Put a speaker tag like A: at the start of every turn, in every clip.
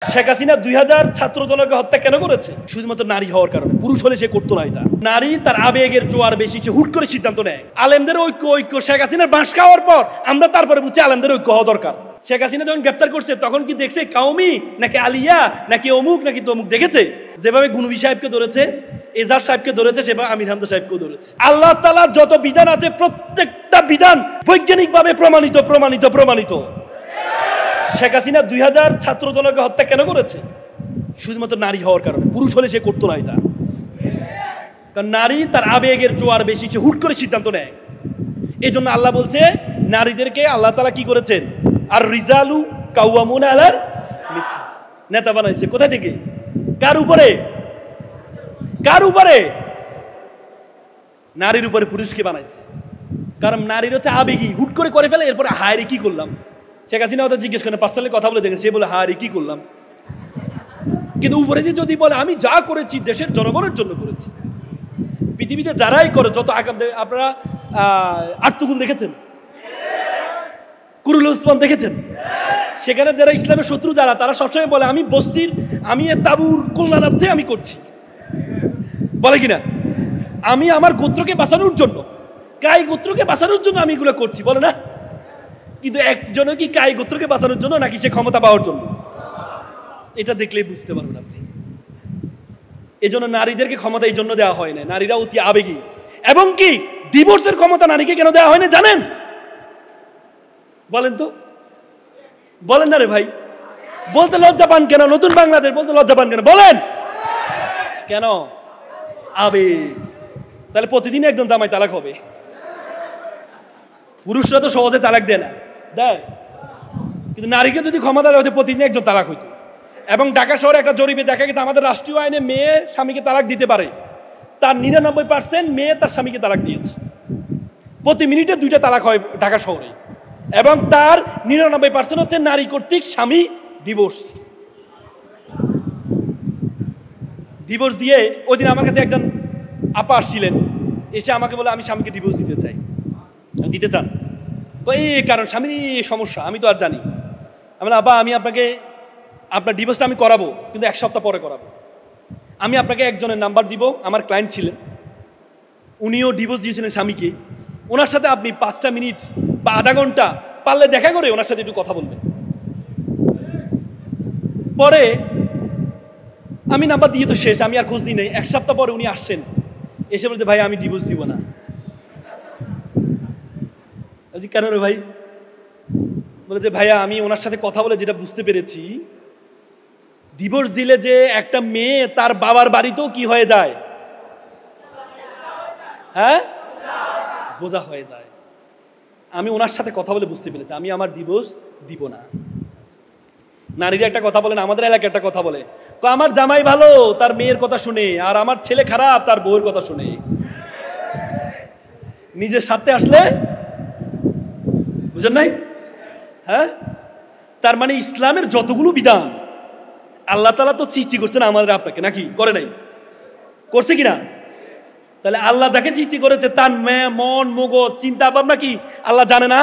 A: শেখ হাসিনা 2000 ছাত্র দলকে হত্যা কেন করেছে? শুধুমাত্র নারী হওয়ার কারণে। পুরুষ হলে সে করতো না এটা। নারী তার আবেগের জোয়ার বেশি, সে হুট করে সিদ্ধান্ত নেয়। আলেমদের ঐক্য শেখ হাসিনার বাঁশ খাওয়ার পর আমরা তারপরে বুঝছি আলেমদের ঐক্য হওয়া দরকার। শেখ হাসিনা যখন গ্রেপ্তার করছে তখন কি দেখছে কাউমি নাকি আলিয়া নাকি অমুক নাকি তমুক দেখেছে? যেভাবে গুনবি সাহেবকে ধরেছে, এজাজ সাহেবকে ধরেছে, সেভাবে আমির হামজা সাহেবকেও ধরেছে। আল্লাহ তাআলার যত বিধান আছে প্রত্যেকটা বিধান বৈজ্ঞানিকভাবে প্রমাণিত। শেখ হাসিনা 2000 ছাত্র দলকে হত্যা কেন করেছে? শুধুমাত্র নারী হওয়ার কারণে। পুরুষ হলে সে করতো না এটা। কারণ নারী তার আবেগের জোয়ার বেশি, সে হুট করে সিদ্ধান্ত নেয়। এই জন্য আল্লাহ বলছে নারীদেরকে আল্লাহ তাআলা কি করেছেন? আর রিজালু কাওয়ামুনা আলার নিসা, নেতা বানাইছে। কোথা থেকে? কার উপরে? নারীর উপরে পুরুষকে বানাইছে। কারণ নারীর হচ্ছে আবেগী, হুট করে ফেলে, এরপরে হায়রে কি করলাম। শেখ হাসিনা ওদের জিজ্ঞেস করেন, পার্সোনালি কথা বলে দেখেন, সে বলে হায়রে কি করলাম। কিন্তু উপরে দিয়ে যদি বলে আমি যা করেছি দেশের জনগণের জন্য করেছি। পৃথিবীতে যারাই করে যত আকাম, আপনারা আর্তুগুল দেখেছেন, কুরুল ওসমান দেখেছেন, সেখানে যারা ইসলামের শত্রু যারা, তারা সবসময় বলে আমি বস্তির, আমি তাবুর কল্যাণার্থে আমি করছি, বলে কিনা? আমি আমার গোত্রকে বাঁচানোর জন্য, কাই গোত্রকে বাঁচানোর জন্য আমি এগুলো করছি, বলে না? কিন্তু একজনও কি কাই গোত্রকে বাঁচানোর জন্য নাকি সে ক্ষমতা পাওয়ার জন্য? এটা দেখলেই বুঝতে পারবেন আপনি। এই জন্য নারীদেরকে ক্ষমতা এই জন্য দেওয়া হয় না, নারীরা অতি আবেগী। এবং কি ডিভোর্সের ক্ষমতা নারীকে কেন দেওয়া হয় না জানেন? বলেন তো, বলেন না রে ভাই। বলতে লজ্জা পান কেন? নতুন বাংলাদেশ বলতে লজ্জা পান কেন? বলেন কেন? আবেগ। তাহলে প্রতিদিন একজন জামাই তালাক হবে। পুরুষরা তো সহজে তালাক দেয় না, দেয়। কিন্তু নারীকে যদি ক্ষমতা দেওয়া হতো প্রতিদিন একজন তালাক হইতো। এবং ঢাকা শহরে একটা জরিপে দেখা গেছে আমাদের রাষ্ট্রীয় আইনে মেয়ে স্বামীকে তালাক দিতে পারে, তার 99% মেয়ে তার স্বামীকে তালাক দিয়েছে। প্রতি মিনিটে 2টা তালাক হয় ঢাকা শহরে। এবং তার 99% হচ্ছে নারী কর্তৃক স্বামী ডিভোর্স দিয়ে। ওই দিন আমার কাছে একজন আপা আসছিলেন, এসে আমাকে বলে আমি স্বামীকে ডিভোর্স দিতে চাই। দিতে চান? তো এই কারণ স্বামীর এই সমস্যা আমি তো আর জানি। আমি আপা আমি আপনাকে আপনার ডিভোর্সটা আমি করাবো, কিন্তু 1 সপ্তাহ পরে করাবো। আমি আপনাকে একজনের নাম্বার দিব, আমার ক্লায়েন্ট ছিলেন, উনিও ডিভোর্স দিয়েছিলেন স্বামীকে। ওনার সাথে আপনি 5টা মিনিট বা আধা ঘন্টা পারলে দেখা করে ওনার সাথে একটু কথা বলবেন। পরে আমি নাম্বার দিয়ে তো শেষ, আমি আর খোঁজ দিই নাই। 1 সপ্তাহ পরে উনি আসছেন, এসে বলতে ভাই আমি ডিভোর্স দিব না। কেন রে ভাই? বলে যে ভাইয়া আমি ওনার সাথে কথা বলে যেটা বুঝতে পেরেছি, ডিভোর্স দিলে যে একটা মেয়ে তার বাবার বাড়িতেও কি হয়ে যায়, হ্যাঁ, বোঝা হয়ে যায়। আমি ওনার সাথে কথা বলে বুঝতে পেরেছি আমি আমার ডিভোর্স দিব না। নারীরা একটা কথা বলেন, আমাদের এলাকায় একটা কথা বলে, আমার জামাই ভালো তার মেয়ের কথা শুনে, আর আমার ছেলে খারাপ তার বউয়ের কথা শুনে। নিজের সাথে আসলে বুঝেন নাই? হ্যাঁ, তার মানে ইসলামের যতগুলো বিধান আল্লাহ তাআলা তো সৃষ্টি করছেন আমাদের আপনাকে, নাকি করে নাই? করছে কিনা? তাহলে আল্লাহ যাকে সৃষ্টি করেছে তার মন মগজ চিন্তা ভাবনা কি আল্লাহ জানে না?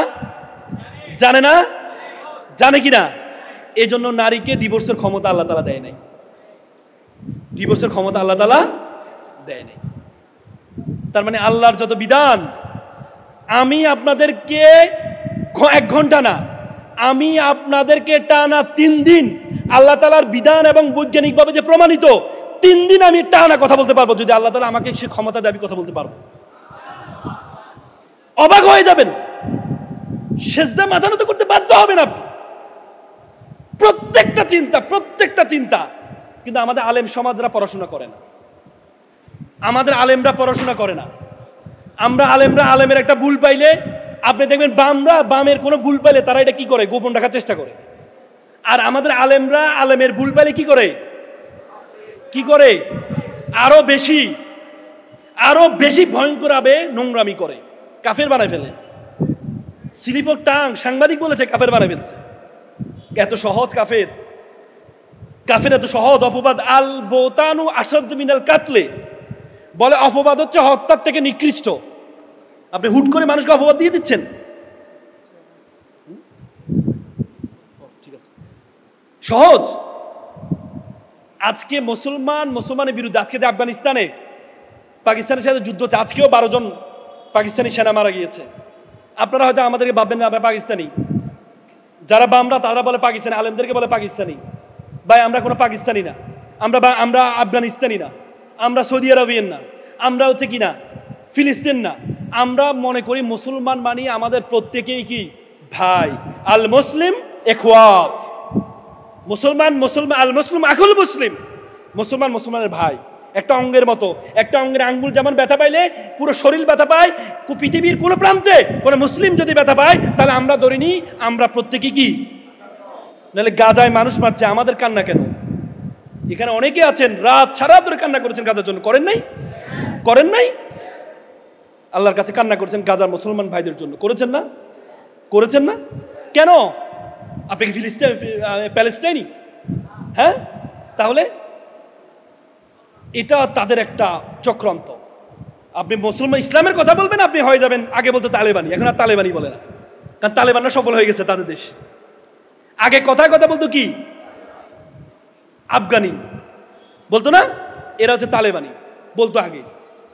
A: জানে কিনা? এই জন্য নারীকে ডিভোর্সের ক্ষমতা আল্লাহ তাআলা দেয় নাই। ডিভোর্সের ক্ষমতা আল্লাহ তাআলা দেয় নাই। তার মানে আল্লাহর যত বিধান, আমি আপনাদেরকে 1 ঘন্টা না, আমি আপনাদেরকে টানা 3 দিন আল্লাহ তাআলার বিধান এবং বৈজ্ঞানিকভাবে যে প্রমাণিত 3 দিন আমি টানা কথা বলতে পারবো, যদি আল্লাহ তাআলা আমাকে সে ক্ষমতা দেয়, আমি কথা বলতে পারবো। অবাক হয়ে যাবেন, সেজদা মাথা নত করতে বাধ্য হবেন আপনি। প্রত্যেকটা চিন্তা। কিন্তু আমাদের আলেম সমাজরা পড়াশোনা করে না, আমাদের আলেমরা পড়াশোনা করে না। আমরা আলেমের একটা ভুল পাইলে আপনি দেখবেন বামের কোনো ভুল পাইলে তারা এটা কি করে, গোপন রাখার চেষ্টা করে। আর আমাদের আলেমরা আলেমের ভুল পাইলে কি করে আরো বেশি ভয়ঙ্কর ভাবে নোংরামি করে, কাফের বানায় ফেলে। স্লিপ অফ টাং সাংবাদিক বলেছে কাফের বানায় ফেলছে। এত সহজ কাফের এত সহজ অপবাদ। আল বৌতানু আসাদ মিনাল কাতলে, বলে অপবাদ হচ্ছে হত্যার থেকে নিকৃষ্ট। আপনি হুট করে মানুষকে অপবাদ দিয়ে দিচ্ছেন। ঠিক আছে, সহজ। আজকে মুসলমানের বিরুদ্ধে আজকে যে আফগানিস্তানে পাকিস্তানের সাথে যুদ্ধ হচ্ছে, আজকেও 12 জন পাকিস্তানি সেনা মারা গিয়েছে। আপনারা হয়তো আমাদেরকে ভাববেন না আমরা পাকিস্তানি, যারা বামরা তারা বলে পাকিস্তানি, আলেমদেরকে বলে পাকিস্তানি। ভাই আমরা কোনো পাকিস্তানি না, আমরা আফগানিস্তানি না, আমরা সৌদি আরবিয়ান না, আমরা হচ্ছে কি না ফিলিস্তিন না। আমরা মনে করি মুসলমান মানি আমাদের প্রত্যেকেই কি ভাই। আল মুসলিম ইখওয়াত, মুসলমান আল মুসলিম আকুল মুসলিম, মুসলমানের ভাই, একটা অঙ্গের মতো। একটা অঙ্গের আঙ্গুল যেমন ব্যথা পাইলে পুরো শরীর ব্যথা পায়, পৃথিবীর কোনো প্রান্তে কোনো মুসলিম যদি ব্যথা পায় তাহলে আমরা ধরে নিই আমরা প্রত্যেকে কি। নাহলে গাজায় মানুষ মারছে, আমাদের কান্না কেন? এখানে অনেকে আছেন রাত সারা ধরে কান্না করেছেন গাজার জন্য, করেন নাই? আল্লাহর কাছে কান্না করেছেন গাজার মুসলমান ভাইদের জন্য, করেছেন না? কেন? আপনি কি প্যালেস্টাইনি? হ্যাঁ, তাহলে এটা তাদের একটা চক্রান্ত। আপনি মুসলমান ইসলামের কথা বলবেন, আপনি হয়ে যাবেন আগে বলতো তালেবানি, এখন আর তালেবানি বলে না, কারণ তালেবানরা সফল হয়ে গেছে তাদের দেশ। আগে কথা বলতো কি আফগানি বলতো না, এরা হচ্ছে তালেবানি বলতো আগে,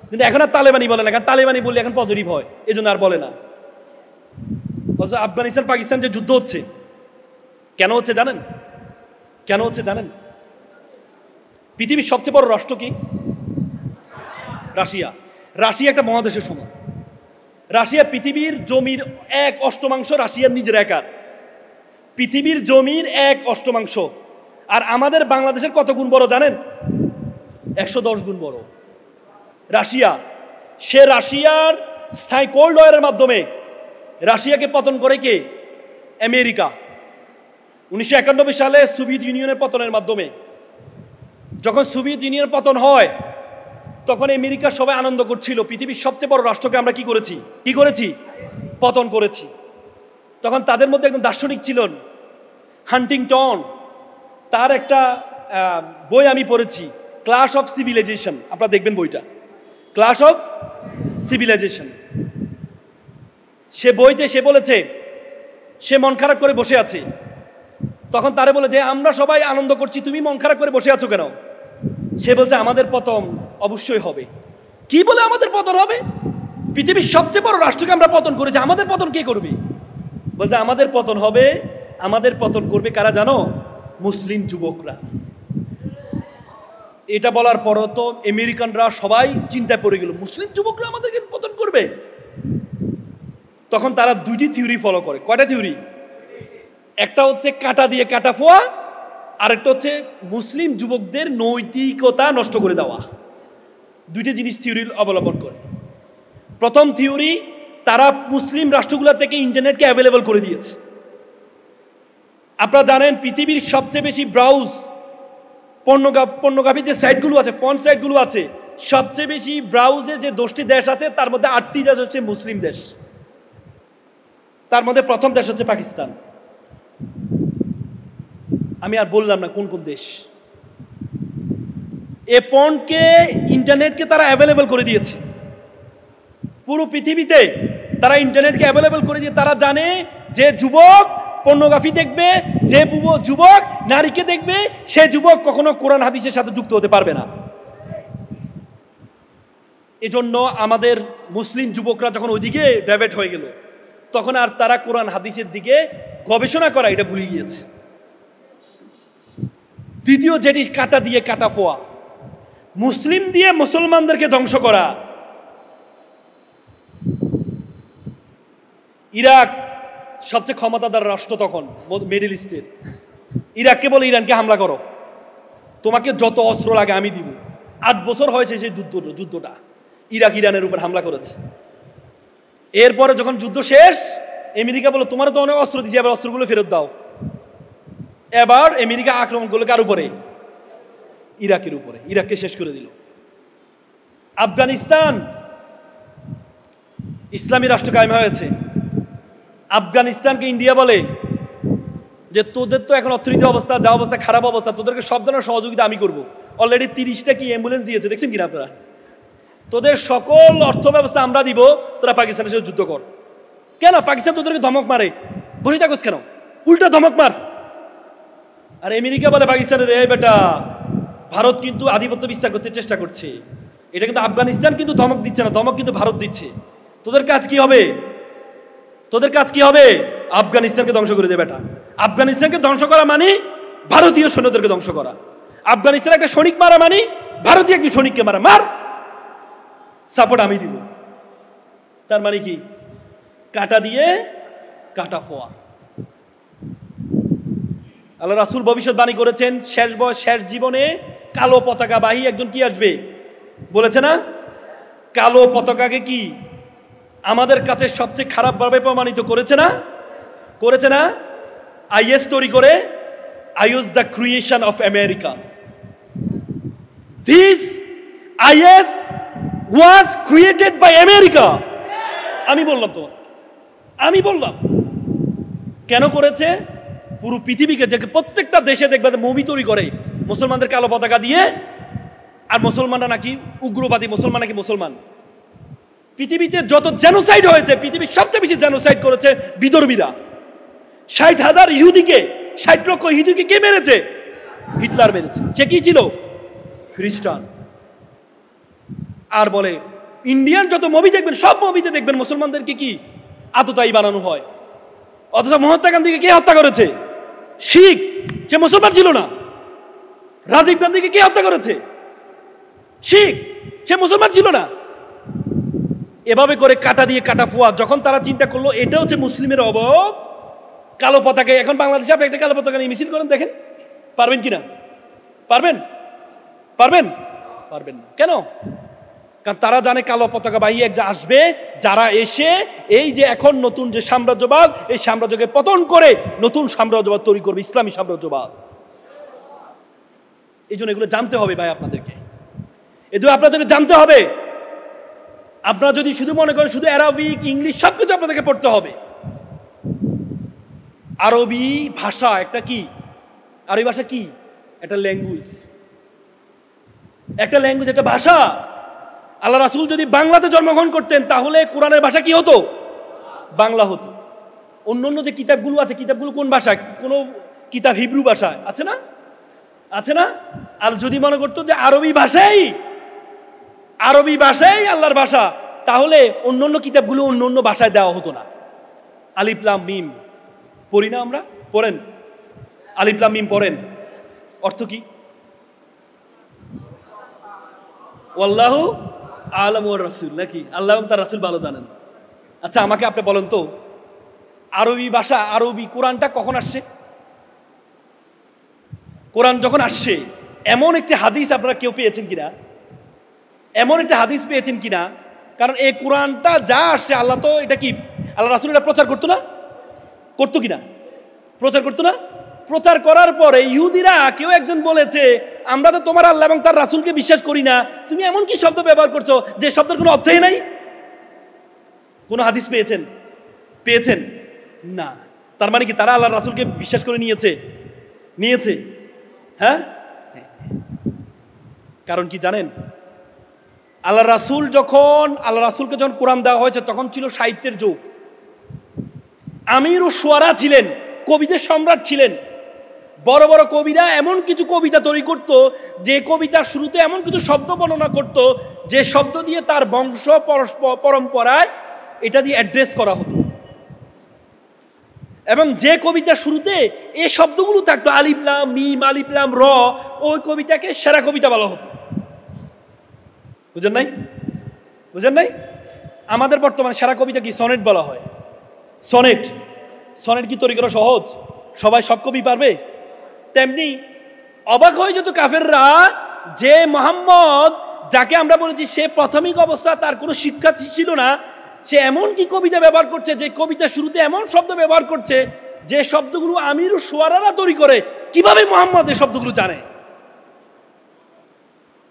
A: কিন্তু এখন আর তালেবানি বলে না, কারণ তালেবানি বললে এখন পজিটিভ হয়, এই জন্য আর বলে না। আফগানিস্তান পাকিস্তান যে যুদ্ধ হচ্ছে কেন হচ্ছে জানেন? পৃথিবীর সবচেয়ে বড় রাষ্ট্র কি? রাশিয়া একটা মহাদেশের সমান। রাশিয়া পৃথিবীর জমির 1/8 রাশিয়ার নিজের একার, পৃথিবীর জমির 1/8। আর আমাদের বাংলাদেশের কত গুণ বড় জানেন? 110 গুণ বড়। রাশিয়ার স্থায়ী কোল্ড ওয়ারের মাধ্যমে রাশিয়াকে পতন করে কে? আমেরিকা। 1991 সালে সোভিয়েত ইউনিয়নের পতনের মাধ্যমে, যখন সোভিয়েত ইউনিয়ন পতন হয় তখন আমেরিকা সবাই আনন্দ করছিল, পৃথিবীর সবচেয়ে বড় রাষ্ট্রকে আমরা কি করেছি? পতন করেছি। তখন তাদের মধ্যে একজন দার্শনিক ছিলেন হান্টিংটন, তার একটা বই আমি পড়েছি, ক্লাশ অফ সিভিলাইজেশন। আপনারা দেখবেন বইটা, ক্লাশ অফ সিভিলাইজেশন। সে বইতে সে বলেছে সে মন খারাপ করে বসে আছে, তখন তারে বলে যে আমরা সবাই আনন্দ করছি, তুমি মন খারাপ করে বসে আছো কেন? সে বলছে আমাদের পতন অবশ্যই হবে। কি বলে আমাদের পতন হবে? পৃথিবীর সবচেয়ে বড় রাষ্ট্রকে আমরা পতন করেছি, আমাদের পতন কে করবে? বলছে আমাদের পতন হবে, আমাদের পতন করবে কারা জানো? মুসলিম যুবকরা। এটা বলার পরও তো আমেরিকানরা সবাই চিন্তায় পড়ে গেল, মুসলিম যুবকরা আমাদেরকে পতন করবে। তখন তারা 2টি থিওরি ফলো করে। কয়টা থিওরি? একটা হচ্ছে কাঁটা দিয়ে কাটা ফোয়া, আরেকটা হচ্ছে মুসলিম যুবকদের নৈতিকতা নষ্ট করে দেওয়া। 2টি জিনিস থিওরি অবলম্বন করে। প্রথম থিওরি, তারা মুসলিম রাষ্ট্রগুলো থেকে ইন্টারনেটকে অ্যাভেলেবল করে দিয়েছে। আপনারা জানেন পৃথিবীর সবচেয়ে বেশি ব্রাউজ পর্নোগ্রাফির যে সাইটগুলো আছে, ফোন সাইটগুলো আছে, সবচেয়ে বেশি ব্রাউজের যে 10টি দেশ আছে তার মধ্যে 8টি দেশ হচ্ছে মুসলিম দেশ। তার মধ্যে প্রথম দেশ হচ্ছে পাকিস্তান। আমি আর বললাম না কোন কোন দেশ। এ পর্নকে, ইন্টারনেটকে তারা অ্যাভেলেবল করে দিয়েছে পুরো পৃথিবীতে। তারা ইন্টারনেটকে অ্যাভেলেবল করে দিয়ে তারা জানে যে যুবক পর্নোগ্রাফি দেখবে, যে যুবক নারীকে দেখবে, সে যুবক কখনো কোরআন হাদিসের সাথে যুক্ত হতে পারবে না। এজন্য আমাদের মুসলিম যুবকরা যখন ওইদিকে ডাইভার্ট হয়ে গেল, তখন আর তারা কোরআন হাদিসের দিকে গবেষণা করা এটা ভুলে গিয়েছে। দ্বিতীয় যেটি, কাটা দিয়ে কাটা ফোয়া, মুসলিম দিয়ে মুসলমানদেরকে ধ্বংস করা। ইরাক সবচেয়ে ক্ষমতাধর রাষ্ট্র তখন মিডল ইস্টের। ইরাককে বলে ইরানকে হামলা করো, তোমাকে যত অস্ত্র লাগে আমি দিব। 8 বছর হয়েছে সেই যুদ্ধটা, ইরাক ইরানের উপর হামলা করেছে। এরপরে যখন যুদ্ধ শেষ, আমেরিকা বলে তোমার তো অনেক অস্ত্র দিয়েছি, এবার অস্ত্রগুলো ফেরত দাও। এবার আমেরিকা আক্রমণ করলো কার উপরে? ইরাকের উপরে, ইরাককে শেষ করে দিল। আফগানিস্তান ইসলামী রাষ্ট্র কায়েম হয়েছে। আফগানিস্তানকে ইন্ডিয়া বলে যে তোদের তো এখন অর্থনীতি অবস্থা যা অবস্থা, খারাপ অবস্থা, তোদেরকে সব ধরনের সহযোগিতা আমি করবো। অলরেডি 30টা কি অ্যাম্বুলেন্স দিয়েছে, দেখছেন কিনা আপনারা? তোদের সকল অর্থ ব্যবস্থা আমরা দিব, তোরা পাকিস্তানের সাথে যুদ্ধ কর। কেন? পাকিস্তান তোদেরকে ধমক মারে, বসে থাকোস কেন? উল্টা ধমক মার। আর আমেরিকা বলে পাকিস্তানের, এই বেটা ভারত কিন্তু আধিপত্য বিস্তার করতে চেষ্টা করছে। এটা কিন্তু আফগানিস্তান কিন্তু ধমক দিচ্ছে না, ধমক কিন্তু ভারত দিচ্ছে। তোদের কাজ কি হবে? তোদের কাজ কি হবে? আফগানিস্তানকে ধ্বংস করে দেবে। এটা আফগানিস্তানকে ধ্বংস করা মানে ভারতীয় সৈন্যদেরকে ধ্বংস করা। আফগানিস্তান একটা সৈনিক মারা মানে ভারতীয় একটি সৈনিককে মারা। মার, সাপোর্ট আমি দিব। তার মানে কি? কাটা দিয়ে কাটা ফোয়া। আল্লাহ রাসূল ভবিষ্যৎবাণী করেছেন, শেষ জীবনে কালো পতাকাবাহী একজন কি আসবে বলেছে না? কালো পতাকাকে কি আমাদের কাছে সবচেয়ে খারাপভাবে প্রমাণিত করেছে না? করেছে না? আইএস তৈরি করে, IS the creation of America. This IS was created by America. আমি বললাম তো, আমি বললাম কেন করেছে? পুরো পৃথিবীকে, যে প্রত্যেকটা দেশে দেখবে মুভি তৈরি করে মুসলমানদের কালো পতাকা দিয়ে, আর মুসলমানরা নাকি উগ্রবাদী, মুসলমান নাকি মুসলমান। পৃথিবীতে যত জেনোসাইড হয়েছে, পৃথিবীর সবচেয়ে বেশি জেনোসাইড করেছে বিদর্মীরা। 60,000 ইহুদিকে, 60 লক্ষ ইহুদিকে কে মেরেছে? হিটলার মেরেছে। সে কি ছিল? খ্রিস্টান। আর বলে ইন্ডিয়ান যত মুভি দেখবেন, সব মুভিতে দেখবেন মুসলমানদেরকে কি আততায়ী বানানো হয়। অথচ মহাত্মা গান্ধীকে কে হত্যা করেছে? শিখ। সে মুসলমান ছিল না। রাজীব গান্ধীকে কে হত্যা করেছে? শিখ। সে মুসলমান ছিল না। এভাবে করে কাটা দিয়ে কাটা ফোয়া। যখন তারা চিন্তা করলো এটা হচ্ছে মুসলিমের অভাব, কালো পতাকা, এখন বাংলাদেশে আপনি একটা কালো পতাকা নিয়ে মিছিল করেন, দেখেন পারবেন কিনা? পারবেন? পারবেন? পারবেন না। কেন? কারণ তারা জানে কালো পতাকা বাহী একটা আসবে, যারা এসে এই যে এখন নতুন যে সাম্রাজ্যবাদ, এই সাম্রাজ্যকে পতন করে নতুন সাম্রাজ্যবাদ তৈরি করবে, ইসলামী সাম্রাজ্যবাদ। এই জন্য এগুলো জানতে হবে ভাই আপনাদেরকে, এগুলো আপনাদেরকে জানতে হবে। আপনারা যদি শুধু মনে করেন শুধু আরবিক, ইংলিশ সবকিছু আপনাদেরকে পড়তে হবে। আরবি ভাষা একটা কি? আরবি ভাষা কি? একটা ল্যাঙ্গুয়েজ, একটা ল্যাঙ্গুয়েজ, একটা ভাষা। আল্লাহ রাসূল যদি বাংলাতে জন্মগ্রহণ করতেন তাহলে কোরআনের ভাষা কি হতো? বাংলা হতো। অন্য যে কিতাবগুলো আছে, কিতাবগুলো কোন ভাষায়? কোনো কিতাব হিব্রু ভাষায় আছে না? আছে না? আর যদি মনে করতো যে আরবি ভাষাই আল্লাহর ভাষা, তাহলে অন্য কিতাবগুলো অন্য ভাষায় দেওয়া হতো না। আলিফ লাম মিম পড়ি না আমরা? পড়েন, আলিফ লাম মিম পড়েন। অর্থ কি? ওয়াল্লাহু আ'লামু ওয়ার রাসূল, নাকি আল্লাহ এবং তার রাসূল ভালো জানেন। আচ্ছা আমাকে আপনি বলেন তো, আরবি ভাষা, আরবি কোরআনটা কখন আসছে? কোরআন যখন আসছে, এমন একটি হাদিস আপনারা কেউ পেয়েছেন কিনা? এমন একটা হাদিস পেয়েছেন কিনা? কারণ এই কোরআনটা যা আসছে, আল্লাহ তো এটা কি আল্লাহ রাসূল এটা প্রচার করতো না? করতো কিনা? প্রচার করতো না? প্রচার করার পরে ইহুদিরা কেউ একজন বলেছে, আমরা তো তোমার আল্লাহ এবং তার রাসূলকে বিশ্বাস করি না, তুমি এমন কি শব্দ ব্যবহার করছো যে শব্দের কোনো অর্থই নাই? কোন হাদিস পেয়েছেন? পেয়েছেন না। তার মানে কি তারা আল্লাহ রাসূলকে বিশ্বাস করে নিয়েছে? হ্যাঁ। কারণ কি জানেন? আল্লাহ রাসূলকে যখন কোরআন দেওয়া হয়েছে তখন ছিল সাহিত্যের যুগ। আমির ও শুআরা ছিলেন, কবিদের সম্রাট ছিলেন। বড় বড় কবিরা এমন কিছু কবিতা তৈরি করত, যে কবিতার শুরুতে এমন কিছু শব্দ বর্ণনা করত, যে শব্দ দিয়ে তার বংশ পরম্পরায় এটা দিয়ে অ্যাড্রেস করা হতো। এবং যে কবিতার শুরুতে এই শব্দগুলো থাকতো, আলিফ লাম মিম, আলিফ লাম র, ওই কবিতাকে সেরা কবিতা বলা হতো। বুঝেন নাই? আমাদের বর্তমানে সেরা কবিতা কি? সনেট বলা হয়। সনেট কি তৈরি করা সহজ? সবাই সব কবি পারবে? তেমনি অবাক হয়ে যেত কাফেররা, যে মুহাম্মদ যাকে আমরা বলেছি সে প্রাথমিক অবস্থা তার কোনো শিক্ষা ছিল না, সে এমন কি কবিতা ব্যবহার করছে, যে কবিতার শুরুতে এমন শব্দ ব্যবহার করছে যে শব্দগুলো আমির ও শুআরারা তৈরি করে। কিভাবে মুহাম্মদ এই শব্দগুলো জানে?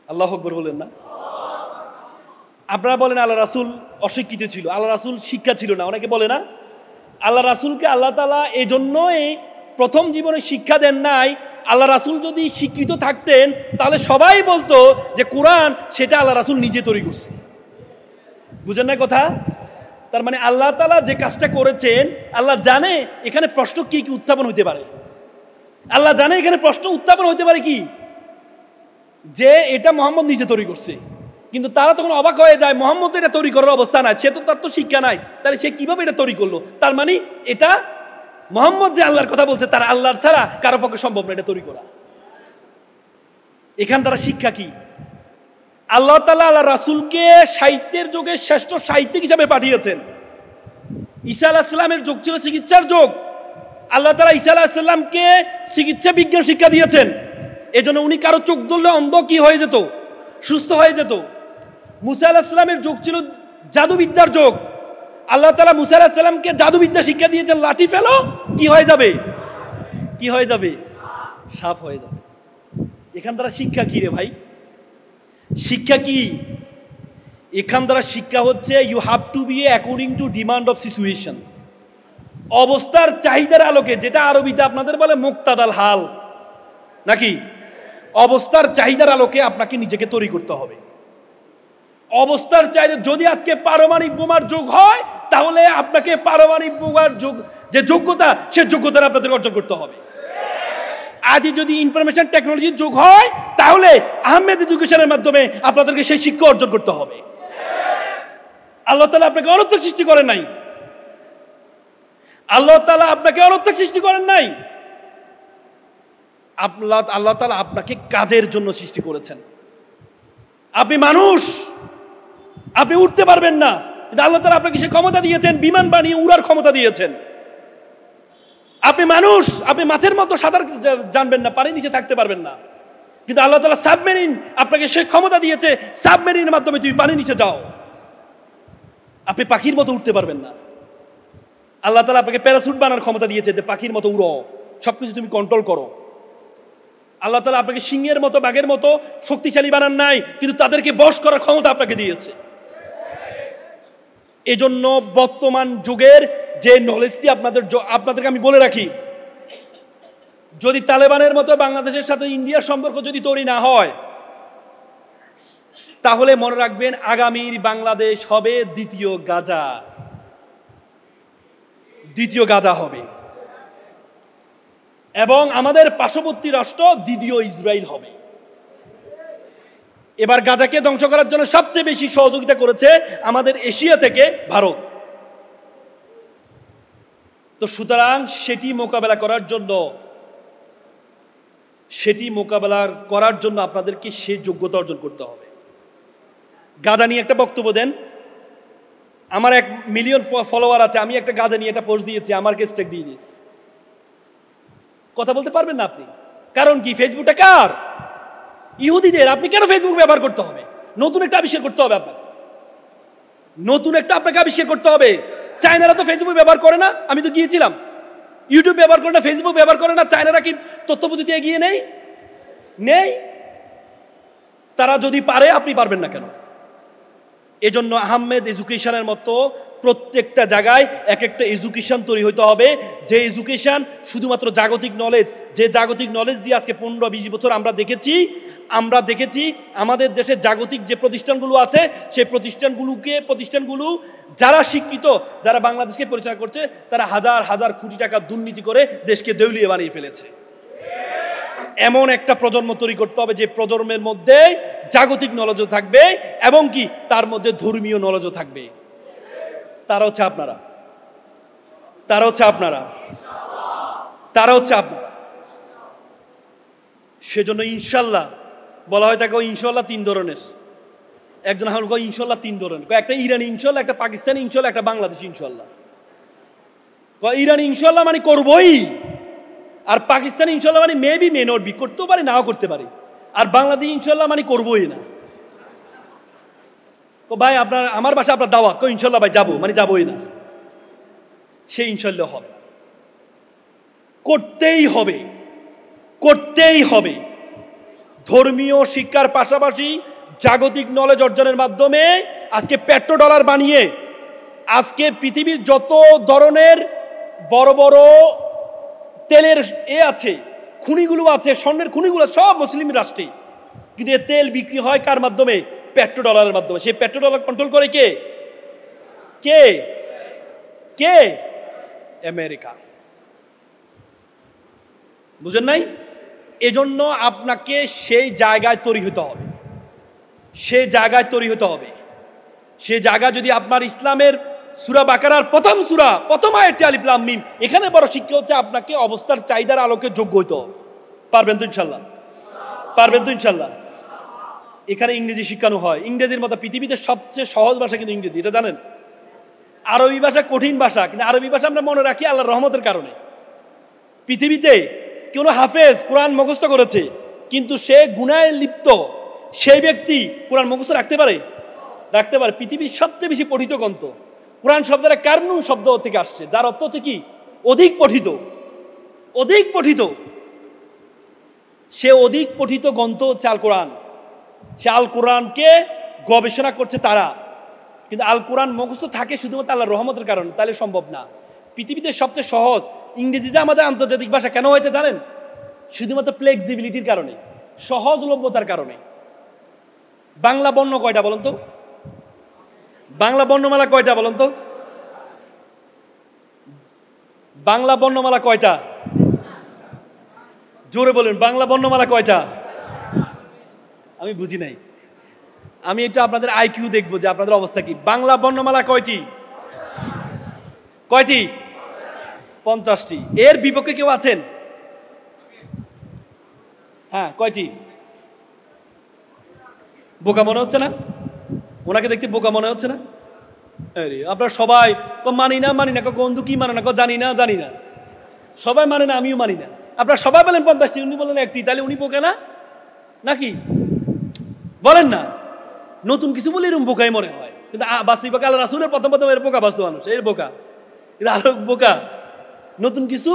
A: আল্লাহু আকবার বলেন না? আপনারা বলেন আল্লাহ রাসূল অশিক্ষিত ছিল, আল্লাহ রাসূল শিক্ষা ছিল না, অনেকে বলে না? আল্লাহ রাসূলকে আল্লাহ তাআলা এই জন্যই প্রথম জীবনে শিক্ষা দেন নাই। আল্লাহ রাসূল যদি শিক্ষিত থাকতেন তাহলে সবাই বলতো যে কোরআন সেটা আল্লাহ রাসূল নিজে তৈরি করছে। বুঝেন না কথা? তার মানে আল্লাহ তাআলা যে কাজটা করেছেন, আল্লাহ জানে এখানে প্রশ্ন কি উত্থাপন হতে পারে। আল্লাহ জানে এখানে প্রশ্ন উত্থাপন হতে পারে কি? যে এটা মোহাম্মদ নিজে তৈরি করছে, কিন্তু তারা তখন অবাক হয়ে যায় মোহাম্মদ এটা তৈরি করার অবস্থা নাই, সে তো তার তো শিক্ষা নাই, তাহলে সে কিভাবে এটা তৈরি করলো? তার মানে এটা মোহাম্মদ যে আল্লাহর কথা বলছে তারা আল্লাহর ছাড়া কারো পক্ষে সম্ভব না এটা তৈরি করা। এখান দ্বারা শিক্ষা কি? আল্লাহ তাআলা আল্লাহ রাসূলকে সাহিত্যের যুগে শ্রেষ্ঠ সাহিত্যিক হিসাবে পাঠিয়েছেন। ঈসা আলাইহিস সালামের যুগ ছিল চিকিৎসার যুগ। আল্লাহ তাআলা ঈসা আলাইহিস সালামকে চিকিৎসা বিজ্ঞান শিক্ষা দিয়েছেন। এজন্য উনি কারো চোখ ধরলে অন্ধ কি হয়ে যেত? সুস্থ হয়ে যেত। মুসা আলাইহিস সালামের যুগ ছিল জাদুবিদ্যার যুগ। আল্লাহ তাআলা মুসা আলাইহিস সালামকে জাদুবিদ্যা শিক্ষা দিয়েছেন, লাঠি ফেলো কি হয়ে যাবে? কি হয়ে যাবে? সাপ হয়ে যাবে। এখান দ্বারা শিক্ষা কি রে ভাই? শিক্ষা কি? এখান দ্বারা শিক্ষা হচ্ছে you have to be according to demand of situation. অবস্থার চাহিদার আলোকে, যেটা আরবিতে আপনাদের বলে মুক্তাদাল হাল, নাকি অবস্থার চাহিদার আলোকে আপনাকে নিজেকে তৈরি করতে হবে। অবস্থার চাহিদা, যদি আজকে পারমাণবিক বোমার যুগ হয় তাহলে আপনাকে পারমাণবিক বোমার যুগ যে যোগ্যতা, সে যোগ্যতা আপনাদের অর্জন করতে হবে। আদি যদি ইনফরমেশন টেকনোলজির যুগ হয় তাহলে আহমেদ এডুকেশনের মাধ্যমে আপনাদেরকে সেই শিক্ষা অর্জন করতে হবে। আল্লাহ তাআলা আপনাকে অনর্থক সৃষ্টি করেন নাই। আল্লাহ তাআলা আপনাকে অনর্থক সৃষ্টি করেন নাই। আল্লাহ তাআলা আপনাকে কাজের জন্য সৃষ্টি করেছেন। আপনি মানুষ, আপনি উঠতে পারবেন না, কিন্তু আল্লাহ তাআলা আপনাকে সে ক্ষমতা দিয়েছেন, বিমান বানিয়ে উড়ার ক্ষমতা দিয়েছেন। আপনি মানুষ, আপনি মাছের মতো সাঁতার জানবেন না, পানির নিচে থাকতে পারবেন না, কিন্তু আল্লাহ তাআলা সাবমেরিন আপনাকে সে ক্ষমতা দিয়েছে, সাবমেরিনের মাধ্যমে তুমি পানির নিচে যাও। আপনি পাখির মতো উঠতে পারবেন না, আল্লাহ তাআলা আপনাকে প্যারাসুট বানানোর ক্ষমতা দিয়েছে, যে পাখির মতো উড়ো, সবকিছু তুমি কন্ট্রোল করো। আল্লাহ তাআলা আপনাকে সিংহের মতো, বাঘের মতো শক্তিশালী বানান নাই, কিন্তু তাদেরকে বশ করার ক্ষমতা আপনাকে দিয়েছে। এজন্য বর্তমান যুগের যে নলেজটি আপনাদেরকে আমি বলে রাখি, যদি তালেবানের মতো বাংলাদেশের সাথে ইন্ডিয়ার সম্পর্ক যদি তৈরি না হয়, তাহলে মনে রাখবেন আগামীর বাংলাদেশ হবে দ্বিতীয় গাজা। দ্বিতীয় গাজা হবে, এবং আমাদের পার্শ্ববর্তী রাষ্ট্র দ্বিতীয় ইসরায়েল হবে। এবার গাজাকে ধ্বংস করার জন্য সবচেয়ে বেশি সহযোগিতা করেছে আমাদের এশিয়া থেকে ভারত। তো সুতরাং সেটি মোকাবেলা করার জন্য আপনাদেরকে সে যোগ্যতা অর্জন করতে হবে। গাজা নিয়ে একটা বক্তব্য দেন। আমার 1 মিলিয়ন ফলোয়ার আছে, আমি একটা গাজা নিয়ে একটা পোস্ট দিয়েছি, আমার কেস টেক দিয়ে দিয়েছি। কথা বলতে পারবেন না আপনি, কারণ কি? ফেসবুকটা কার? ইহুদিদের। আপনি কেন ফেসবুক ব্যবহার করতে হবে? নতুন একটা আবিষ্কার করতে হবে আপনাকে, নতুন একটা আপনাকে আবিষ্কার করতে হবে। চায়নারা তো ফেসবুক ব্যবহার করে না, আমি তো গিয়েছিলাম। ইউটিউব ব্যবহার করে না, ফেসবুক ব্যবহার করে না। চায়নারা কি তথ্য প্রযুক্তি এগিয়ে নেই? তারা যদি পারে, আপনি পারবেন না কেন? এজন্য আহমেদ এডুকেশনের মতো প্রত্যেকটা জায়গায় এক একটা এডুকেশন তৈরি হতে হবে, যে এডুকেশন শুধুমাত্র জাগতিক নলেজ, যে জাগতিক নলেজ দিয়ে আজকে 15-20 বছর আমরা দেখেছি আমাদের দেশে জাগতিক যে প্রতিষ্ঠানগুলো আছে, সেই প্রতিষ্ঠানগুলো যারা শিক্ষিত, যারা বাংলাদেশকে পরিচালনা করছে, তারা হাজার হাজার কোটি টাকা দুর্নীতি করে দেশকে দেউলিয়া বানিয়ে ফেলেছে। এমন একটা প্রজন্ম তৈরি করতে হবে যে প্রজন্মের মধ্যে জাগতিক নলেজও থাকবে এবং কি তার মধ্যে ধর্মীয় নলেজও থাকবে। তারা হচ্ছে আপনারা। সেজন্য ইনশাল্লাহ বলা হয় তাকে ইনশাল্লাহ 3 ধরনের। একজন ইনশাল্লাহ 3 ধরনের, একটা ইরানি ইনশাল্লাহ, একটা পাকিস্তানি ইনশাল্লাহ, একটা বাংলাদেশি ইনশাল্লাহ। ইরানি ইনশাল্লাহ মানে করবই, আর পাকিস্তানি ইনশাল্লাহ মানে মেবি মে নট বি, করতেও পারে নাও করতে পারে, আর বাংলাদেশ ইনশাল্লাহ মানে করবোই না। ভাই আমার বাসা আপনার দাওয়াত, ইনশাল্লাহ ভাই যাবো, মানে যাবোই না, সে ইনশাল্লাহ হবে। করতেই হবে। ধর্মীয় শিক্ষার পাশাপাশি জাগতিক নলেজ অর্জনের মাধ্যমে আজকে পেট্রোডলার বানিয়ে আজকে পৃথিবীর যত ধরনের বড় বড় তেলের আছে, খনিগুলো আছে, স্বর্ণের খনিগুলো সব মুসলিম রাষ্ট্রে, কিন্তু এই তেল বিক্রি হয় কার মাধ্যমে? পেট্রোডলারের মাধ্যমে। সেই পেট্রোডলার কন্ট্রোল করে কে? আমেরিকা। বুঝেন নাই? এজন্য আপনাকে সেই জায়গায় তৈরি হতে হবে, সেই জায়গায় তৈরি হতে হবে। সে জায়গা যদি আপনার ইসলামের সূরা বাকারার প্রথম সূরা প্রথম আয়াতে আলিফ লাম মিম, এখানে বড় শিক্ষা হচ্ছে আপনাকে অবস্থার চাহিদার আলোকে যোগ্য হতে হবে। পারবেন তো ইনশাল্লাহ? পারবেন তো ইনশাল্লাহ? এখানে ইংরেজি শিখানো হয়। ইংরেজির মতো পৃথিবীতে সবচেয়ে সহজ ভাষা কিন্তু ইংরেজি, এটা জানেন? আরবি ভাষা কঠিন ভাষা, কিন্তু আরবি ভাষা আমরা মনে রাখি আল্লাহর রহমতের কারণে। পৃথিবীতে কেউ হাফেজ কোরআন মুখস্থ করেছে, কিন্তু সে গুনাহে লিপ্ত, সেই ব্যক্তি কোরআন মুখস্থ রাখতে পারে? রাখতে পারে। পৃথিবীর সবচেয়ে বেশি পঠিত গ্রন্থ কোরআন শব্দের কারনুন শব্দ থেকে আসছে, যার অর্থ হচ্ছে কি? অধিক পঠিত। অধিক পঠিত, সে অধিক পঠিত গ্রন্থ হচ্ছে আল কোরআন। সে আল কোরআনকে গবেষণা করছে তারা, কিন্তু আল কোরআন মুখস্থ থাকে শুধুমাত্র আল্লাহর রহমতের কারণে, তাহলে সম্ভব না। পৃথিবীতে সবচেয়ে সহজ ইংরেজি যে আমাদের আন্তর্জাতিক ভাষা কেন হয়েছে জানেন? শুধুমাত্র ফ্লেক্সিবিলিটির কারণে, সহজলভ্যতার কারণে। বাংলা বর্ণ কয়টা বলুন তো? বাংলা বর্ণমালা কয়টা বলুন তো? বাংলা বর্ণমালা কয়টা? জোরে বলেন, বাংলা বর্ণমালা কয়টা? আমি বুঝি নাই। আমি একটু আপনাদের আইকিউ দেখবো যে আপনাদের অবস্থা কি। বাংলা বর্ণমালা কয়টি? কয়টি? 50টি। এর বিপক্ষে কেউ আছেন? হ্যাঁ, কয়টি? বোকা মনে হচ্ছে না? ওনাকে দেখতে বোকা মনে হচ্ছে না? আপনারা সবাই মানি না মানি না, বন্ধু কি মানে না, জানি না জানি না, সবাই মানে না, আমিও মানি না। আপনারা সবাই বলেন 50টি, উনি বলেন একটি, তাহলে উনি বোকা না নাকি? বলেন না। নতুন কিছু বলে এরকম বোকাই মনে হয়, কিন্তু বাস্তবিক আল্লাহ রাসূলের প্রথম প্রথম এর বোকা বাস্তব মানুষ, এর বোকা, কিন্তু আরো বোকা। নতুন কিছু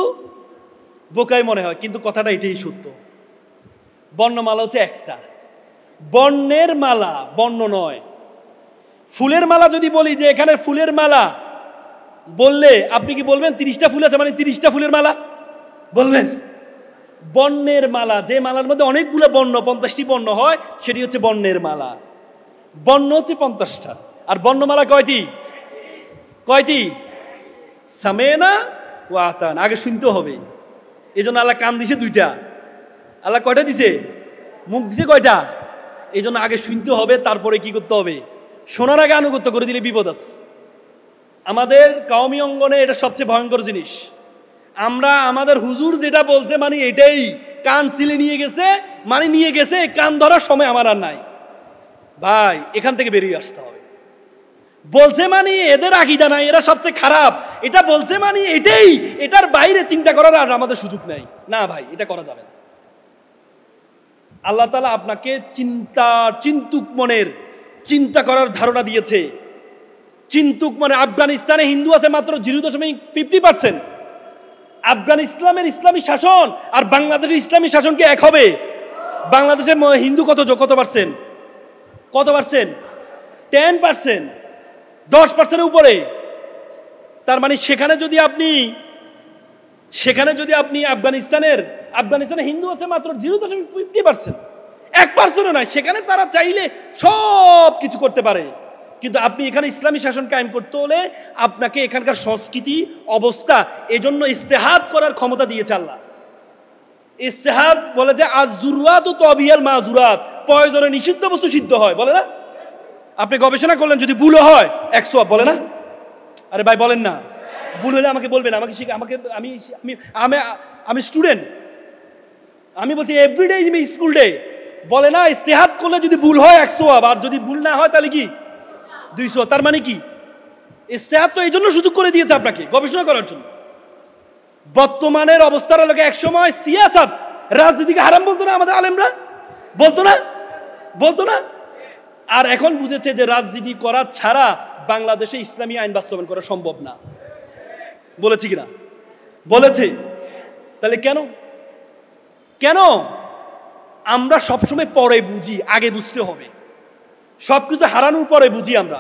A: বোকাই মনে হয়, কিন্তু কথাটা এটাই সত্য। বর্ণমালা হচ্ছে একটা, বর্ণের মালা, বর্ণ নয়। ফুলের মালা যদি বলি যে এখানে ফুলের মালা, বললে আপনি কি বলবেন 30টা ফুল আছে মানে 30টা ফুলের মালা বলবেন? বর্ণের মালা, যে মালার মধ্যে অনেকগুলো বর্ণ, 50টি বর্ণ হয়, সেটি হচ্ছে বর্ণের মালা। বর্ণ হচ্ছে 50টা, আর বর্ণমালা কয়টি? কয়টি? সামেনা ও আতান, আগে শুনতে হবে। এই জন্য আল্লাহ কান দিছে 2টা। আল্লাহ কয়টা দিছে? মুখ দিছে কয়টা? এই জন্য আগে শুনতে হবে, তারপরে কি করতে হবে? শোনার আগে আনুগত্য করে দিলে বিপদ আছে। আমাদের কওমি অঙ্গনে এটা সবচেয়ে ভয়ঙ্কর জিনিস। আমরা আমাদের হুজুর যেটা বলছে মানে এটাই, কান সিলে নিয়ে গেছে মানে নিয়ে গেছে, কান ধরার সময় আমার আর নাই। ভাই, এখান থেকে বেরিয়ে আসতে হবে। বলছে মানে এদের আকীদা নাই, এরা সবচেয়ে খারাপ, এটা বলছে মানে এটাই, এটার বাইরে চিন্তা করার আর আমাদের সুযোগ নাই। না ভাই, এটা করা যাবে না। আল্লাহ তাআলা আপনাকে চিন্তুক মনের চিন্তা করার ধারণা দিয়েছে। চিন্তুক মানে, আফগানিস্তানে হিন্দু আছে মাত্র 0.50%। আফগানিস্তানের ইসলামী শাসন আর বাংলাদেশের ইসলামী শাসন কি এক হবে? বাংলাদেশের হিন্দু কত পার্সেন্ট? কত পার্সেন্ট? 10%, 10%-এর উপরে। তার মানে সেখানে যদি আপনি আফগানিস্তানে হিন্দু আছে মাত্র 0.50%, 1%ও নয়। সেখানে তারা চাইলে সব কিছু করতে পারে, কিন্তু আপনি এখানে ইসলামী শাসন কায়েম করতে হলে আপনাকে এখানকার সংস্কৃতি অবস্থা, এজন্য ইস্তেহাদ করার ক্ষমতা দিয়েছে আল্লাহ। ইস্তেহাদ বলে যে আজ-জুররাতু তাবিয়াল মাজুরাত, প্রয়োজনে নিষিদ্ধ বস্তু সিদ্ধ হয়, বলে না? আপনি গবেষণা করলেন, যদি ভুল হয় 100 বলে না? আরে ভাই বলেন না, ভুল হলে আমাকে বলবেন, আমি স্টুডেন্ট, আমি বলছি এভরিডে স্কুল ডে, বলে না? ইস্তেহাদ করলে যদি ভুল হয় 100, আর যদি ভুল না হয় তাহলে কি 200। তার মানে কি? ইস্তেহাদ তো এই জন্য সুযোগ করে দিয়েছে আপনাকে গবেষণা করার জন্য। বর্তমানের অবস্থার লোকে একসময় সিয়াসাত, রাজনীতিকে হারাম বলতো না আমাদের আলেমরা? বলতো না? আর এখন বুঝেছে যে রাজনীতি করা ছাড়া বাংলাদেশে ইসলামী আইন বাস্তবায়ন করা সম্ভব না। বলেছি কিনা? বলেছে। তাহলে কেন আমরা সবসময় পরে বুঝি? আগে বুঝতে হবে। সবকিছু হারানোর পরে বুঝি আমরা।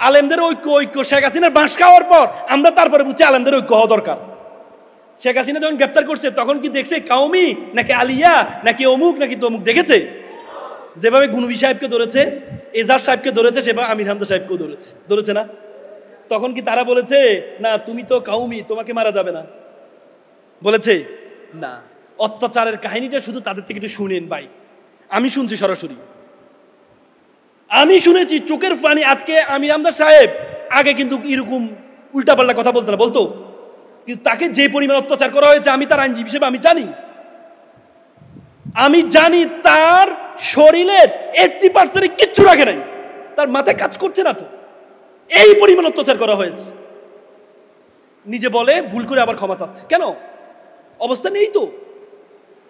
A: আলেমদের ঐক্য শেখ হাসিনার বাঁশ খাওয়ার পর আমরা তারপরে বুঝছি আলেমদের ঐক্য হওয়া দরকার। শেখ হাসিনা যখন গ্রেপ্তার করছে তখন কি দেখছে কাউমি নাকি আলিয়া নাকি অমুক নাকি তমুক? দেখেছে? যেভাবে গুনবি সাহেবকে ধরেছে, এজাজ সাহেবকে ধরেছে, সেভাবে আমির হামজা সাহেবকেও ধরেছে না? তখন কি তারা বলেছে না তুমি তো কাউমি, তোমাকে মারা যাবে না? বলেছে না। অত্যাচারের কাহিনীটা শুধু তাদের থেকে একটু শুনেন ভাই। আমি শুনছি সরাসরি, আমি শুনেছি চোখের পানি। আজকে আমির আমদার সাহেব আগে কিন্তু এরকম উল্টাপাল্টা কথা বলতো না, বলতো, কিন্তু তাকে যে পরিমাণ অত্যাচার করা হয়েছে আমি তার আইনজীবী হিসেবে আমি জানি তার শরীরের 80% কিচ্ছু রাখে নাই, তার মাথায় কাজ করছে না তো, এই পরিমাণ অত্যাচার করা হয়েছে। নিজে বলে ভুল করে আবার ক্ষমা চাচ্ছে, কেন? অবস্থা নেই তো।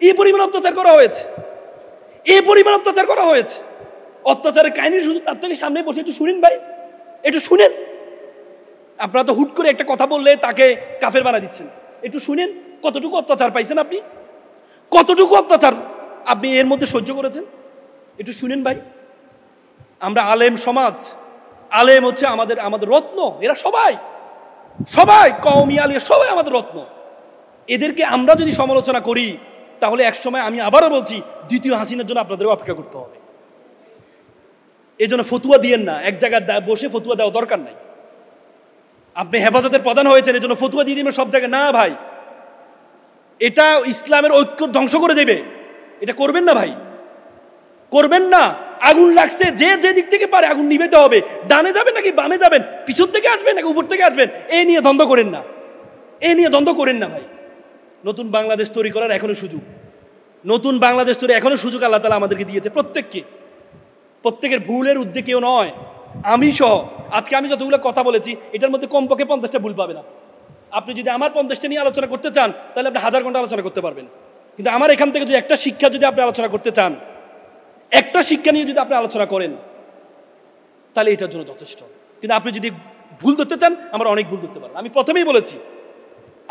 A: এই পরিমাণ অত্যাচার করা হয়েছে, এই পরিমাণ অত্যাচার করা হয়েছে। অত্যাচারের কাহিনী শুধু তার থেকে সামনে বসে একটু শুনেন ভাই, একটু শুনেন। আপনারা তো হুট করে একটা কথা বললে তাকে কাফের বানা দিচ্ছেন। একটু শুনেন কতটুকু অত্যাচার পাইছেন আপনি, কতটুকু অত্যাচার আপনি এর মধ্যে সহ্য করেছেন, একটু শুনেন ভাই। আমরা আলেম সমাজ, আলেম হচ্ছে আমাদের রত্ন। এরা সবাই কওমি আলিয়া সবাই আমাদের রত্ন। এদেরকে আমরা যদি সমালোচনা করি তাহলে একসময়, আমি আবারও বলছি, দ্বিতীয় হাসিনার জন্য আপনাদের অপেক্ষা করতে হবে। এই জন্য ফতুয়া দিয়েন না, এক জায়গায় বসে ফতুয়া দেওয়া দরকার নাই। আপনি হেফাজতের প্রধান হয়েছেন এই জন্য ফতুয়া দিয়ে দিবেন সব জায়গায়, না ভাই, এটা ইসলামের ঐক্য ধ্বংস করে দেবে। এটা করবেন না ভাই, করবেন না। আগুন লাগছে, যে দিক থেকে পারে আগুন নিভাতে হবে। ডানে যাবেন নাকি বামে যাবেন, পিছন থেকে আসবেন নাকি উপর থেকে আসবেন, এই নিয়ে দ্বন্দ্ব করেন না, এই নিয়ে দ্বন্দ্ব করেন না ভাই। নতুন বাংলাদেশ তৈরি করার এখনো সুযোগ, নতুন বাংলাদেশ তৈরি এখনো সুযোগ আল্লাহ তাআলা আমাদেরকে দিয়েছে প্রত্যেককে। প্রত্যেকের ভুলের ঊর্ধ্বে কেউ নয়, আমি সহ। আজকে আমি যতগুলো কথা বলেছি এটার মধ্যে কমপক্ষে 50টা ভুল পাবেন আপনি। যদি আমার 50টা নিয়ে আলোচনা করতে চান তাহলে আপনি 1000 ঘন্টা আলোচনা করতে পারবেন। কিন্তু আমার এখান থেকে যদি একটা শিক্ষা যদি আপনি আলোচনা করতে চান, একটা শিক্ষা নিয়ে যদি আপনি আলোচনা করেন তাহলে এটার জন্য যথেষ্ট। কিন্তু আপনি যদি ভুল ধরতে চান, আমরা অনেক ভুল ধরতে পারবেন। আমি প্রথমেই বলেছি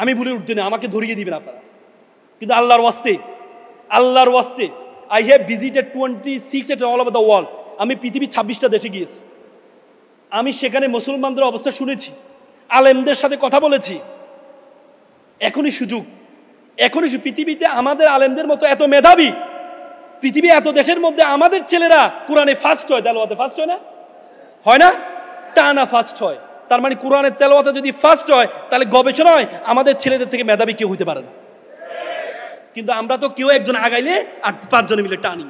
A: আমি ভুলের ঊর্ধ্বে না, আমাকে ধরিয়ে দিবেন আপনারা। কিন্তু আল্লাহর ওয়াস্তে I have visited 26 state all over the world. আমি পৃথিবীর 26টা দেশে গিয়েছি। আমি সেখানে মুসলমানদের অবস্থা শুনেছি, আলেমদের সাথে কথা বলেছি। এখনই সুযোগ, পৃথিবীতে আমাদের আলেমদের মতো এত মেধাবী, পৃথিবী এত দেশের মধ্যে আমাদের ছেলেরা কোরআনে ফার্স্ট হয়, তেলাওয়াতে ফার্স্ট হয় না? হয় না? টানা ফার্স্ট হয়। তার মানে কোরআনের তেলাওয়াতে যদি ফার্স্ট হয় তাহলে গবেষণায় আমাদের ছেলেদের থেকে মেধাবী কেউ হইতে পারে না। কিন্তু আমরা তো কেউ একজন আগাইলে আর 5 জনে মিলে টানি।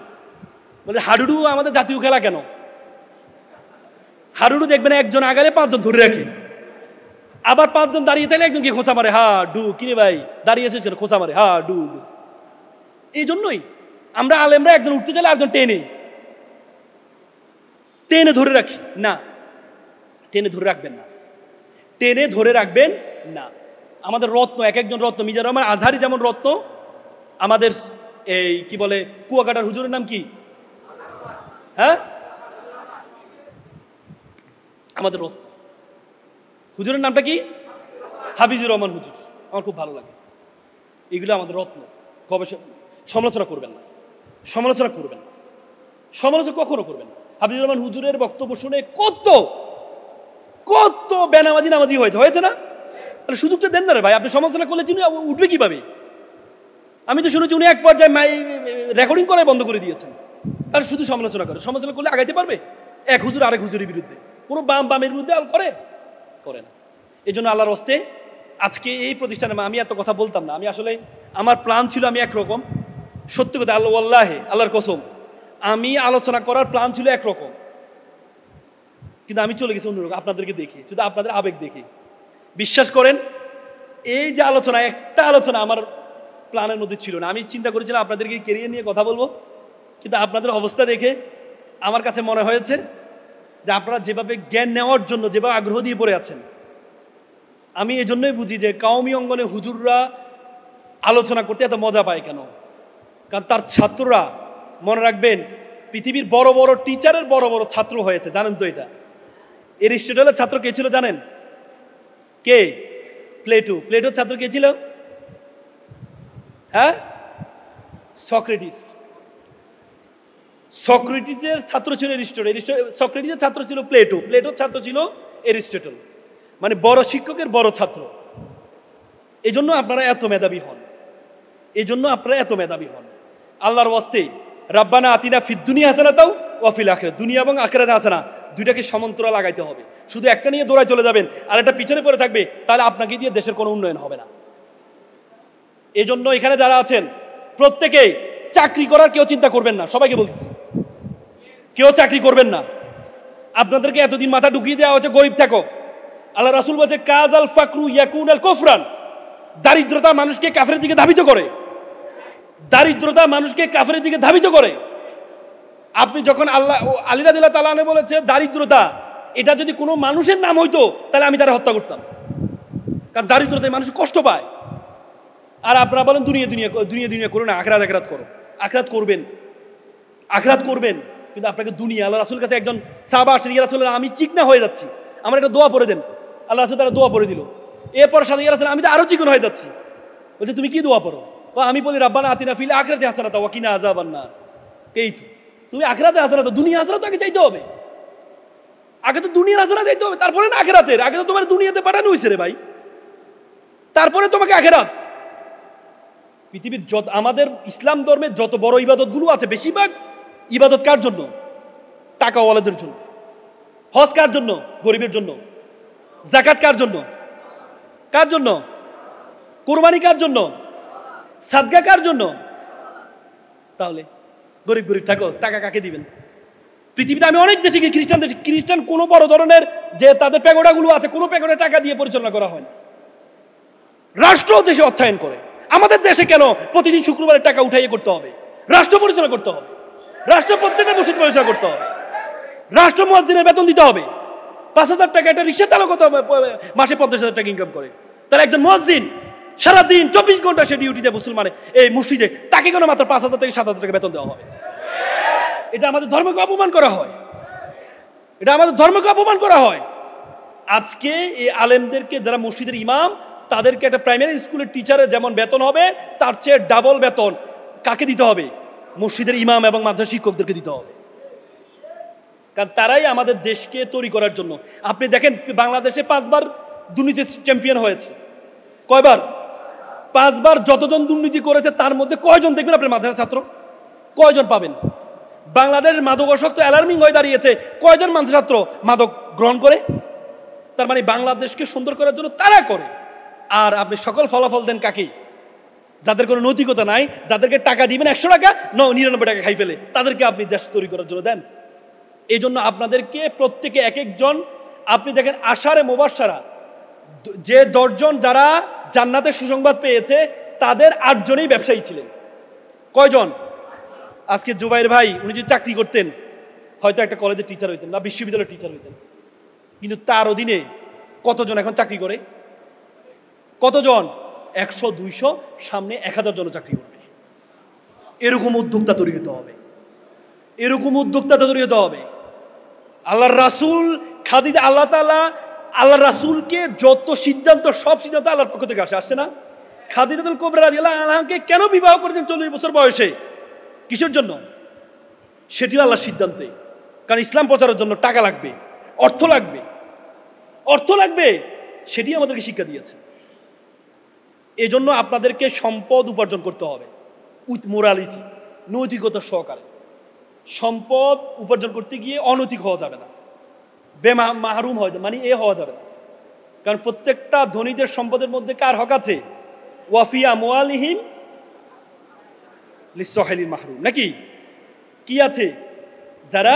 A: বলে হাডুডু আমাদের জাতীয় খেলা কেন? হাডুডু দেখবেন একজন আগালে 5 জন ধরে রাখে, আবার 5 জন দাঁড়িয়ে থাকলে একজনকে খোঁচা মারে, হা ডু, কিরে ভাই দাঁড়িয়ে এসেছে খোঁচা মারে, হা ডু। এই জন্যই আমরা আলেমরা একজন উঠতে চাইলে একজন টেনে ধরে রাখি না, টেনে ধরে রাখবেন না। আমাদের রত্ন, এক একজন রত্ন। মিজানুর রহমান আজহারি যেমন রত্ন, আমাদের এই কি বলে কুয়াকাটার হুজুরের নাম কি? হ্যাঁ, আমাদের রত্ন হুজুরের নামটা কি? হাফিজুর রহমান হুজুর। আমার খুব ভালো লাগে। এগুলো আমাদের রত্ন। গবেষণা সমালোচনা করবেন না, সমালোচনা কখনো করবেন না। হাফিজুর রহমান হুজুরের বক্তব্য শুনে কত বেনামাজি হয়েছে না? তাহলে সুযোগটা দেন না রে ভাই। আপনি সমালোচনা করলে চিনি উঠবে কিভাবে? আমি তো শুনেছি উনি এক পর্যায়ে রেকর্ডিং করাই বন্ধ করে দিয়েছেন। আর শুধু সমালোচনা করলে আগাইতে পারবে? এক হুজুর আরেক হুজুরের বিরুদ্ধে, কোনো বামের বিরুদ্ধে করে না। এই জন্য আল্লাহর হস্তে আজকে এই প্রতিষ্ঠানে আমি এত কথা বলতাম না। আমি আসলে আমার প্ল্যান ছিল আমি একরকম, সত্যি কথা আল্লাহর কসম, আমি আলোচনা করার প্ল্যান ছিল একরকম, কিন্তু আমি চলে গেছি অন্যরকম। আপনাদেরকে দেখি, শুধু আপনাদের আবেগ দেখি। বিশ্বাস করেন, এই যে আলোচনা, একটা আলোচনা আমার প্ল্যানের মধ্যে ছিল না। আমি চিন্তা করেছিলাম আপনাদেরকে কেরিয়ার নিয়ে কথা বলবো, কিন্তু আপনাদের অবস্থা দেখে আমার কাছে মনে হয়েছে যে আপনারা যেভাবে জ্ঞান নেওয়ার জন্য যেভাবে আগ্রহ দিয়ে পড়ে আছেন, আমি এই জন্যই বুঝি যে কওমি অঙ্গনে হুজুররা আলোচনা করতে এত মজা পায় কেন। কারণ তার ছাত্ররা, মনে রাখবেন, পৃথিবীর বড় বড় টিচারের বড় বড় ছাত্র হয়েছে। জানেন তো এটা? এরিস্টটলের ছাত্র কে ছিল জানেন? কে? প্লেটোর ছাত্র কে ছিল? হ্যাঁ, সক্রেটিসের ছাত্র ছিল এরিস্টটল। সক্রেটিসের ছাত্র ছিল প্লেটোর ছাত্র ছিল এরিস্টটল। মানে বড় শিক্ষকের বড় ছাত্র। এই জন্য আপনারা এত মেধাবী হন। আল্লাহর ওয়াস্তে রাব্বানা আতিনা ফিদ দুনিয়া হাসানাতাও ওয়া ফিল আখিরাত, দুনিয়া এবং আখিরাতে হাসানা, দুইটাকে সমান্তরাল লাগাইতে হবে। শুধু একটা নিয়ে দৌড়ায় চলে যাবেন আর একটা পিছনে পড়ে থাকবে, তাহলে আপনাকে দিয়ে দেশের কোনো উন্নয়ন হবে না। এই জন্য এখানে যারা আছেন প্রত্যেকে চাকরি করার কেউ চিন্তা করবেন না, সবাইকে বলছি কেউ চাকরি করবেন না। আপনাদেরকে এতদিন মাথা ঢুকিয়ে দেওয়া হচ্ছে গরিব থাকো। আল্লাহ রাসূল বলছে কাজ আল ফাকরু ইয়াকুন আল কুফরান, দারিদ্রতা মানুষকে কাফেরের দিকে ধাবিত করে। দারিদ্রতা মানুষকে কাফেরের দিকে ধাবিত করে। আপনি যখন আলী রাদিয়াল্লাহু তাআলা আনহু বলেছে দারিদ্রতা, এটা যদি কোনো মানুষের নাম হইতো তাহলে আমি তারা হত্যা করতাম, কারণ দারিদ্রতায় মানুষ কষ্ট পায়। আর আপনারা বলেন দুনিয়া দুনিয়া দুনিয়া দুনিয়া করো না, আখিরাত আখিরাত করো। আখিরাত করবেন, আখিরাত করবেন, কিন্তু আপনাকে দুনিয়া। আল্লাহ রাসূলের কাছে একজন সাহাবা আসেন, ইয়া রাসূলুল্লাহ আমি চিকনা হয়ে যাচ্ছি, আমার একটা দোয়া পড়ে দেন। আল্লাহ রাসূল তারা দোয়া পড়ে দিল। এরপর সাথে ইয়া রাসূল আমি তো আরো চিকন হয়ে যাচ্ছি। বলছে তুমি কি দোয়া পড়ো? আমি বলি রাব্বানা আতিনা ফিল আখিরাতি হাসানাতা ওয়া কিনা আযাবান নার। এই তো তুমি আখিরাতে হাসানাত, দুনিয়া হাসানাত আগে চাইতে হবে। আগে তো দুনিয়ার হাসানাত চাইতে হবে, তারপরে না আখিরাতের। আগে তো তোমার দুনিয়াতে পাঠানো হয়েছে রে ভাই, তারপরে তোমাকে আখিরাত। পৃথিবীর যত আমাদের ইসলাম ধর্মের যত বড় ইবাদতগুলো আছে, বেশিরভাগ ইবাদত কার জন্য? টাকাওয়ালাদের জন্য। হজ কার জন্য? গরিবের জন্য। যাকাত কার জন্য? কার জন্য? কুরবানি কার জন্য? সাদকা কার জন্য? তাহলে গরিব গরিব থাকো, টাকা কাকে দিবেন? পৃথিবীতে আমি অনেক দেশে গিয়ে খ্রিস্টান দেশে, খ্রিস্টান কোনো বড় ধরনের যে তাদের প্যাগোডাগুলো আছে, কোনো প্যাগোডা টাকা দিয়ে পরিচালনা করা হয় না। রাষ্ট্র দেশে অর্থায়ন করে। আমাদের দেশে কেন প্রতিদিন শুক্রবারের টাকা উঠাইয়ে করতে হবে? রাষ্ট্র পরিচালনা করতে হবে, রাষ্ট্র প্রত্যেকটা মসজিদ পরিচালনা করতে হবে, রাষ্ট্র মুয়াজ্জিনের বেতন দিতে হবে। 5,000 টাকা একটা রিক্সা চালক হতে হবে, মাসে 50,000 টাকা ইনকাম করে। তাহলে একজন মুয়াজ্জিন সারাদিন 24 ঘন্টা সে ডিউটি দেয় মুসলমানে এই মসজিদে, তাকে কেন মাত্র 5,000 থেকে 7,000 টাকা বেতন দেওয়া হবে? এটা আমাদের ধর্মকে অপমান করা হয়, এটা আমাদের ধর্মকে অপমান করা হয়। আজকে এই আলেমদেরকে যারা মসজিদের ইমাম, তাদেরকে একটা প্রাইমারি স্কুলের টিচারের যেমন বেতন হবে, তার চেয়ে ডাবল বেতন কাকে দিতে হবে? মসজিদের ইমাম এবং মাদ্রাসা শিক্ষকদেরকে দিতে হবে, কারণ তারাই আমাদের দেশকে তৈরি করার জন্য। আপনি দেখেন বাংলাদেশে 5 বার দুর্নীতি চ্যাম্পিয়ন হয়েছে। কয়বার? 5 বার। যতজন দুর্নীতি করেছে তার মধ্যে কয়জন দেখবেন আপনার মাদ্রাসা ছাত্র? কয়জন পাবেন? বাংলাদেশ মাদকাসক্ত অ্যালার্মিং হয়ে দাঁড়িয়েছে, কয়জন মাদ্রাসা ছাত্র মাদক গ্রহণ করে? তার মানে বাংলাদেশকে সুন্দর করার জন্য তারা করে। আর আপনি সকল ফলাফল দেন কাকে? যাদের কোনো নৈতিকতা নাই, যাদেরকে টাকা দিবেন 100 টাকা, 99 টাকা খাই ফেলে, তাদেরকে আপনি দেশ তৈরি করার জন্য দেন। এই জন্য আপনাদেরকে প্রত্যেকে এক একজন, আপনি দেখেন আশারে মুবাশশারা যে 10 জন যারা জান্নাতের সুসংবাদ পেয়েছে, তাদের 8 জনই ব্যবসায়ী ছিলেন। কয়জন? আজকে জুবাইর ভাই উনি যদি চাকরি করতেন, হয়তো একটা কলেজের টিচার হইতেন বা বিশ্ববিদ্যালয়ের টিচার হইতেন, কিন্তু তার অধীনে কতজন এখন চাকরি করে? কতজন? 100, 200, সামনে 1000 জন চাকরি করবে। এরকম উদ্যোক্তা তৈরি হতে হবে, এরকম উদ্যোক্তা তৈরি হতে হবে। আল্লাহর রাসূল খাদিজা, আল্লাহ তাআলা আল্লাহর রাসূলকে যত সিদ্ধান্ত, সব সিদ্ধান্ত আল্লাহর পক্ষ থেকে আসে না? খাদিজাতুল কুবরা রাদিয়াল্লাহু আনহাকে কেন বিবাহ করেছেন 40 বছর বয়সে? কিসের জন্য? সেটিও আল্লাহর সিদ্ধান্তে। কারণ ইসলাম প্রচারের জন্য টাকা লাগবে, অর্থ লাগবে, অর্থ লাগবে, সেটি আমাদেরকে শিক্ষা দিয়েছে। এজন্য আপনাদেরকে সম্পদ উপার্জন করতে হবে উইথ মোরালিটি, নৈতিকতা সহকারে। সম্পদ উপার্জন করতে গিয়ে অনৈতিক হওয়া যাবে না, মাহরুম হওয়া যাবে, মানে হওয়া যাবে না। কারণ প্রত্যেকটা ধনীদের সম্পদের মধ্যে কার হক আছে? ওয়াফিয়া মুআলিহিম লিসসাহিলিল মাহরুম, নাকি কি আছে? যারা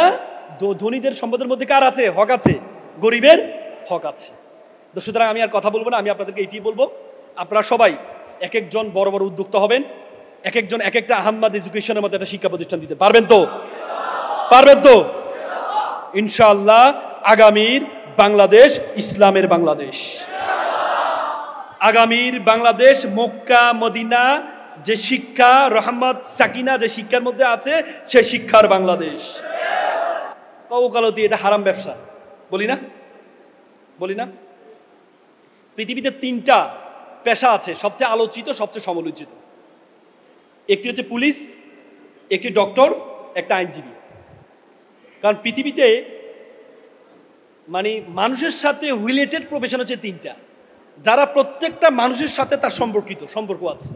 A: ধনীদের সম্পদের মধ্যে কার আছে? হক আছে, গরিবের হক আছে। তো সুতরাং আমি আর কথা বলবো না, আমি আপনাদেরকে এইটি বলবো, আপনারা সবাই এক একজন বড় বড় উদ্যোক্তা হবেন, এক একজন এক একটা আহম্মদ এডুকেশনের মতো একটা শিক্ষা প্রতিষ্ঠান দিতে পারবেন তো? পারবেন তো? ইনশাআল্লাহ আগামীর বাংলাদেশ ইসলামের বাংলাদেশ, আগামীর বাংলাদেশ মক্কা মদিনা যে শিক্ষা, রহমত সাকিনা যে শিক্ষার মধ্যে আছে, সেই শিক্ষার বাংলাদেশ। ওকালতি এটা হারাম ব্যবসা, বলি না? বলি না? পৃথিবীতে 3টা পেশা আছে সবচেয়ে আলোচিত, সবচেয়ে সমালোচিত। একটি হচ্ছে পুলিশ, একটি ডক্টর, একটা আইনজীবী। কারণ পৃথিবীতে মানে মানুষের সাথে রিলেটেড প্রফেশন হচ্ছে 3টা, যারা প্রত্যেকটা মানুষের সাথে তার সম্পর্ক আছে।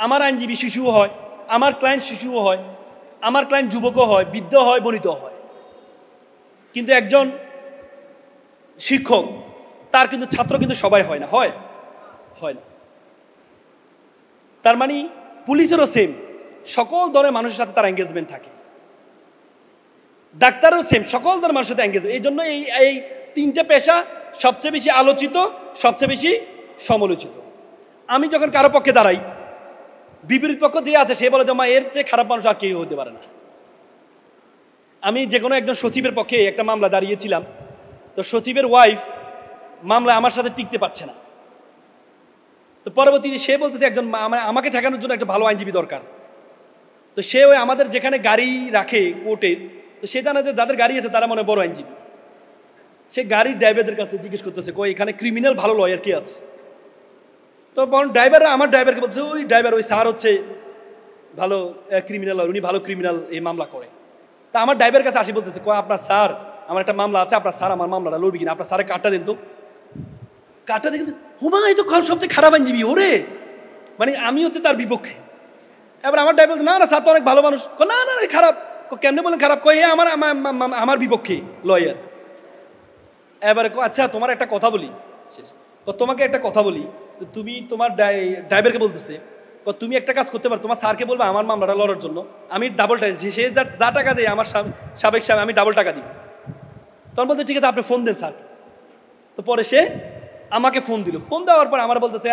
A: আমার আইনজীবী শিশুও হয়, আমার ক্লায়েন্ট শিশুও হয়, আমার ক্লায়েন্ট যুবকও হয়, বৃদ্ধ হয়, বনিত হয়। কিন্তু একজন শিক্ষক, তার কিন্তু ছাত্র কিন্তু সবাই হয় না, হয় না। তার মানে পুলিশেরও সেম, সকল ধরনের মানুষের সাথে তার এঙ্গেজমেন্ট থাকে। ডাক্তারও সেম, সকল ধরনের মানুষের সাথে এঙ্গেজ। এই জন্য এই তিনটা পেশা সবচেয়ে বেশি আলোচিত, সবচেয়ে বেশি সমালোচিত। আমি যখন কারো পক্ষে দাঁড়াই, বিপরীত পক্ষ যে আছে সে বলে যে মা এর চেয়ে খারাপ মানুষ আর কেউ হতে পারে না। আমি যে কোনো একজন সচিবের পক্ষে একটা মামলা দাঁড়িয়েছিলাম, তো সচিবের ওয়াইফ মামলা আমার সাথে টিকতে পারছে না। তো পরবর্তীতে সে বলতেছে একজন আমাকে ঠেকানোর জন্য একটা ভালো আইনজীবী দরকার। তো সে ওই আমাদের যেখানে গাড়ি রাখে কোর্টে, তো সে জানে যে যাদের গাড়ি আছে তারা মনে বড় আইনজীবী। সে গাড়ির ড্রাইভারদের কাছে জিজ্ঞেস করতেছে কই এখানে ক্রিমিনাল ভালো লয়ার কে আছে। তো ড্রাইভাররা আমার ড্রাইভারকে বলছে ওই ড্রাইভার ওই স্যার হচ্ছে ভালো ক্রিমিনাল লয়ার, উনি ভালো ক্রিমিনাল এই মামলা করে। তা আমার ড্রাইভারের কাছে আসি বলতেছে কয় আপনার স্যার আমার একটা মামলা আছে, আপনার স্যার আমার মামলাটা লড়বি কিনা, আপনার স্যারের কার্ডটা দেন তো। কার্ডটা দেখে হুমা এই তো সবচেয়ে খারাপ আইনজীবী ওরে, মানে আমি হচ্ছে তার বিপক্ষে। এবার আমার ড্রাইভার না না স্যার তো অনেক ভালো মানুষ। না না খারাপ। কেমনে বলেন খারাপ? কই আমার আমার বিপক্ষে লয়ার। এবারে আচ্ছা তোমার একটা কথা বলি, তোমাকে একটা কথা বলি, তুমি তোমার ড্রাইভারকে বলতেছে তুমি একটা কাজ করতে পারো, তোমার স্যারকে বলবে আমার মামলাটা লড়ার জন্য, আমি ডাবল সে যা টাকা দেয় আমার সাবেক স্বামী আমি ডাবল টাকা দিই। তখন বলতে ঠিক আছে আপনি ফোন দেন স্যার। তো পরে সে আমাকে ফোন দিল। ফোন দেওয়ার পর আমার বলতেছে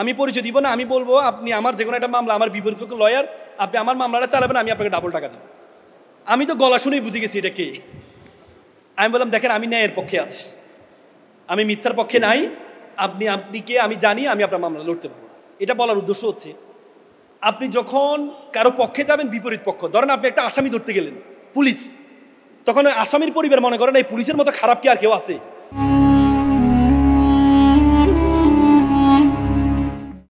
A: আমি পরিচয় দিব না, আমি বলবো আপনি আমার যে কোনো একটা মামলা, আমার বিপরীত পক্ষ লয়ার, আপনি আমার মামলাটা চালাবেন, আমি আপনাকে ডাবল টাকা দিব। আমি তো গলা শুনেই বুঝে গেছি এটা কে। আমি বললাম দেখেন আমি ন্যায়ের পক্ষে আছি, আমি মিথ্যার পক্ষে নাই, আপনি কে আমি জানি, আমি আপনার মামলা লড়তে পারবো। এটা বলার উদ্দেশ্য হচ্ছে আপনি যখন কারো পক্ষে যাবেন, বিপরীত পক্ষ ধরেন আপনি একটা আসামি ধরতে গেলেন পুলিশ, তখন ওই আসামির পরিবার মনে করেন এই পুলিশের মতো খারাপ কি আর কেউ আছে?